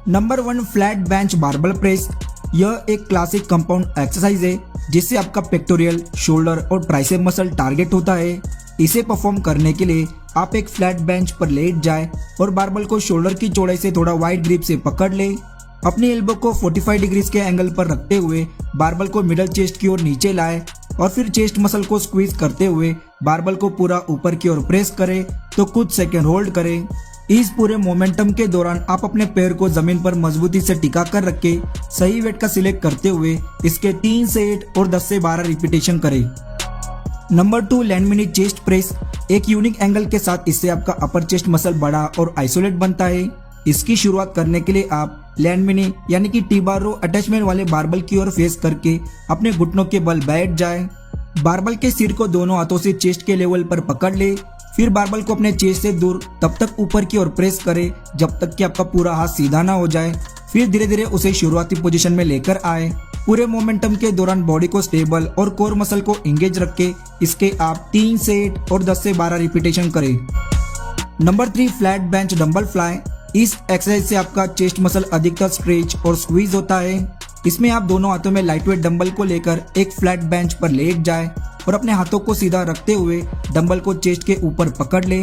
Number 1 flat bench barbell press. यह एक classic compound exercise है जिससे आपका पेक्टोरियल, शोल्डर और ट्राइसेप मसल टारगेट होता है। इसे परफॉर्म करने के लिए आप एक फ्लैट बेंच पर लेट जाए और बारबल को शोल्डर की चौड़ाई से थोड़ा वाइड ग्रिप से पकड़ ले। अपनी एल्बो को 45 डिग्रीज के एंगल पर रखते हुए बारबल को मिडल चेस्ट की ओर नीचे लाए और फिर चेस्ट मसल को स्क्वीज करते हुए बारबल को पूरा ऊपर की ओर प्रेस करें तो कुछ सेकंड होल्ड करें। इस पूरे मोमेंटम के दौरान आप अपने पैर को जमीन पर मजबूती से टिका कर रखे सही वेट का सिलेक्ट करते हुए इसके 3 से 8 और 10 से 12 रिपीटेशन करें। Number 2 land mini chest press. एक यूनिक एंगल के साथ इससे आपका अपर चेस्ट मसल बड़ा और आइसोलेट बनता है। इसकी शुरुआत करने के लिए आप लैंड मिनी यानी कि टी बार रो अटैचमेंट वाले बारबल की ओर फेस करके अपने घुटनों के बल बैठ जाए। बारबल के सिर को दोनों हाथों से चेस्ट के लेवल पर पकड़ ले। फिर बारबल को अपने चेस्ट से दूर तब तक ऊपर की ओर प्रेस करें जब तक कि आपका पूरा हाथ सीधा ना हो जाए। फिर धीरे धीरे उसे शुरुआती पोजीशन में लेकर आए। पूरे मोमेंटम के दौरान बॉडी को स्टेबल और कोर मसल को एंगेज रख के इसके आप 3 से 8 और 10 से 12 रिपीटेशन करें। Number 3 flat bench dumbbell fly. इस एक्सरसाइज से आपका चेस्ट मसल अधिकतर स्ट्रेच और स्क्वीज होता है। इसमें आप दोनों हाथों में लाइटवेट डंबल को लेकर एक फ्लैट बेंच पर लेट जाए और अपने हाथों को सीधा रखते हुए डंबल को चेस्ट के ऊपर पकड़ ले।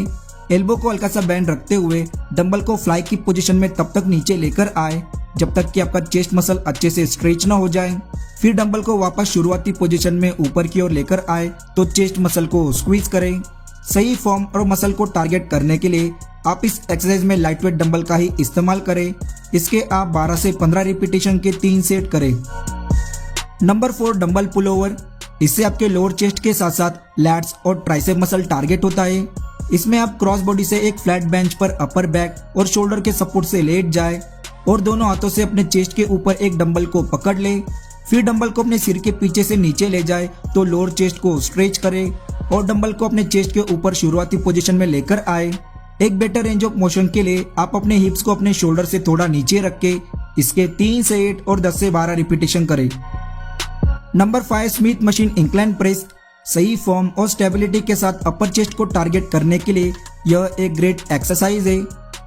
एल्बो को हल्का सा बैंड रखते हुए डंबल को फ्लाई की पोजीशन में तब तक नीचे लेकर आए जब तक कि आपका चेस्ट मसल अच्छे से स्ट्रेच ना हो जाए। फिर डंबल को वापस शुरुआती पोजीशन में ऊपर की ओर लेकर आए तो चेस्ट मसल को स्क्वीज करें। सही फॉर्म और मसल को टारगेट करने के लिए आप इस एक्सरसाइज में लाइटवेट डंबल का ही इस्तेमाल करें। इसके आप 12 से 15 रिपीटेशन के 3 सेट करें। Number 4 dumbbell pull over. इससे आपके लोअर चेस्ट के साथ साथ लैट्स और ट्राइसेप मसल टारगेट होता है। इसमें आप क्रॉस बॉडी से एक फ्लैट बेंच पर अपर बैक और शोल्डर के सपोर्ट से लेट जाए और दोनों हाथों से अपने चेस्ट के ऊपर एक डंबल को पकड़ ले। फिर डंबल को अपने सिर के पीछे से नीचे ले जाए तो लोअर चेस्ट को स्ट्रेच करे और डंबल को अपने चेस्ट के ऊपर शुरुआती पोजीशन में लेकर आए। एक बेटर रेंज ऑफ मोशन के लिए आप अपने हिप्स को अपने शोल्डर से थोड़ा नीचे रख के इसके 3 से 8 और 10 से 12 रिपीटेशन करें। Number 5 Smith machine incline press. सही फॉर्म और स्टेबिलिटी के साथ अपर चेस्ट को टारगेट करने के लिए यह एक ग्रेट एक्सरसाइज है।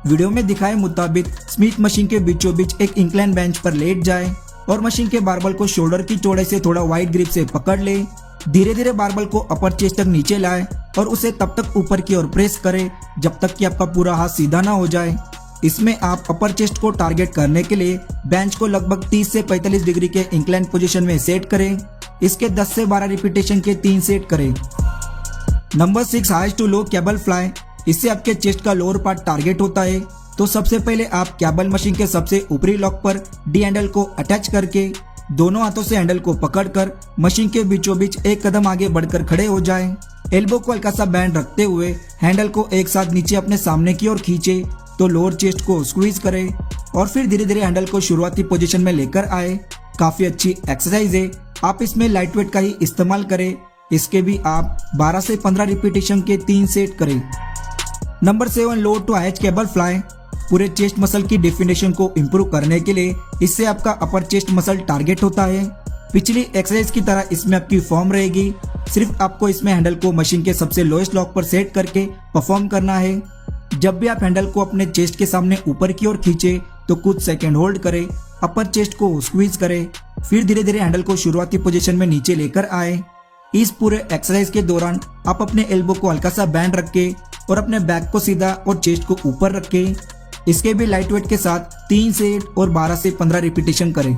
वीडियो में दिखाए मुताबिक स्मिथ मशीन के बीचों बीच एक इंक्लाइन बेंच पर लेट जाए और मशीन के बारबल को शोल्डर की चौड़ाई से थोड़ा वाइड ग्रिप से पकड़ ले। धीरे धीरे बारबल को अपर चेस्ट तक नीचे लाए और उसे तब तक ऊपर की ओर प्रेस करें जब तक कि आपका पूरा हाथ सीधा ना हो जाए। इसमें आप अपर चेस्ट को टारगेट करने के लिए बेंच को लगभग 30 से 45 डिग्री के इंक्लाइन पोजीशन में सेट करें। इसके 10 से 12 रिपीटेशन के 3 सेट करें। Number 6 high to low cable fly. इससे आपके चेस्ट का लोअर पार्ट टारगेट होता है। तो सबसे पहले आप केबल मशीन के सबसे ऊपरी लॉक पर डी हैंडल को अटैच करके दोनों हाथों से हैंडल को पकड़कर मशीन के बीचों बीच एक कदम आगे बढ़कर खड़े हो जाएं। एल्बो को हल्का सा बैंड रखते हुए हैंडल को एक साथ नीचे अपने सामने की ओर खींचे तो लोअर चेस्ट को स्क्वीज करें और फिर धीरे धीरे हैंडल को शुरुआती पोजीशन में लेकर आए। काफी अच्छी एक्सरसाइज है। आप इसमें लाइटवेट का ही इस्तेमाल करें। इसके भी आप 12 से 15 रिपीटेशन के 3 सेट करें। Number 7 low to high cable fly. पूरे चेस्ट मसल की डेफिनेशन को इम्प्रूव करने के लिए इससे आपका अपर चेस्ट मसल टारगेट होता है। पिछली एक्सरसाइज की तरह इसमें आपकी फॉर्म रहेगी। सिर्फ आपको इसमें हैंडल को मशीन के सबसे लोएस्ट लॉक पर सेट करके परफॉर्म करना है। जब भी आप हैंडल को अपने चेस्ट के सामने ऊपर की ओर खींचे तो कुछ सेकंड होल्ड करें, अपर चेस्ट को स्क्वीज करें, फिर धीरे धीरे हैंडल को शुरुआती पोजीशन में नीचे लेकर आए। इस पूरे एक्सरसाइज के दौरान आप अपने एल्बो को हल्का सा बैंड रखें और अपने बैक को सीधा और चेस्ट को ऊपर रखें। इसके भी लाइट वेट के साथ 3 से 8 और 12 से 15 रिपीटेशन करें।